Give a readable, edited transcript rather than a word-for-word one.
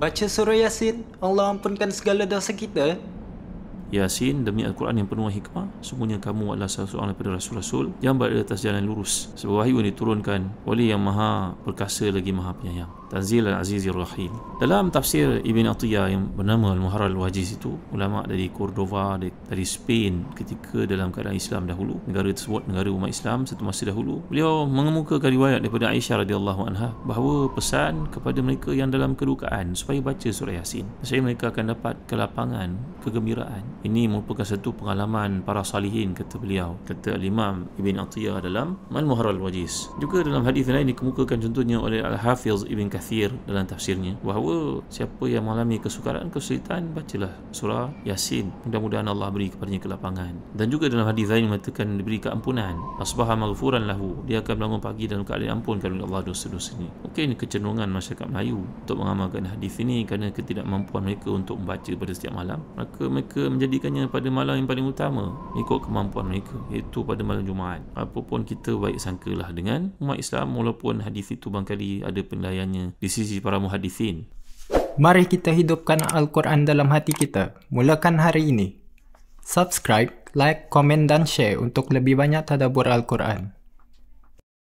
Baca surah Yasin, Allah ampunkan segala dosa kita. Yasin, demi Al-Quran yang penuh hikmah, sungguhnya kamu adalah salah seorang daripada rasul-rasul yang berada atas jalan lurus. Sebuah wahyu yang diturunkan oleh yang maha perkasa lagi maha penyayang. Tanzil Al-Azizir Rahim. Dalam tafsir Ibn Atiyah yang bernama Al-Muharrar Al-Wajiz itu, ulama dari Cordova, dari Spain ketika dalam keadaan Islam dahulu, negara tersebut negara umat Islam satu masa dahulu, beliau mengemukakan riwayat daripada Aisyah radhiyallahu anha bahawa pesan kepada mereka yang dalam kedukaan supaya baca surah Yasin, supaya mereka akan dapat kelapangan, kegembiraan. Ini merupakan satu pengalaman para salihin, kata beliau, kata Imam Ibn Atiyah dalam Al-Muharrar Al-Wajiz. Juga dalam hadis lain dikemukakan contohnya oleh Al-Hafiz Ibn Kathir dalam tafsirnya bahawa siapa yang mengalami kesukaran, kesulitan, bacalah surah Yasin, mudah-mudahan Allah beri kepadanya kelapangan. Dan juga dalam hadis lain mengatakan diberi keampunan, asbaha maghfuran lahu, dia akan bangun pagi dalam keadaan ampunkan oleh Allah dosa-dosanya. Mungkin kecenderungan masyarakat Melayu untuk mengamalkan hadis ini kerana ketidakmampuan mereka untuk membaca pada setiap malam, maka mereka menjadikannya pada malam yang paling utama ikut kemampuan mereka, iaitu pada malam Jumaat. Apapun kita baik sangkalah dengan umat Islam, walaupun hadis itu barangkali ada penilaiannya di sisi para muhadithin. Mari kita hidupkan Al-Quran dalam hati kita. Mulakan hari ini. Subscribe, like, komen dan share untuk lebih banyak tadabbur Al-Quran.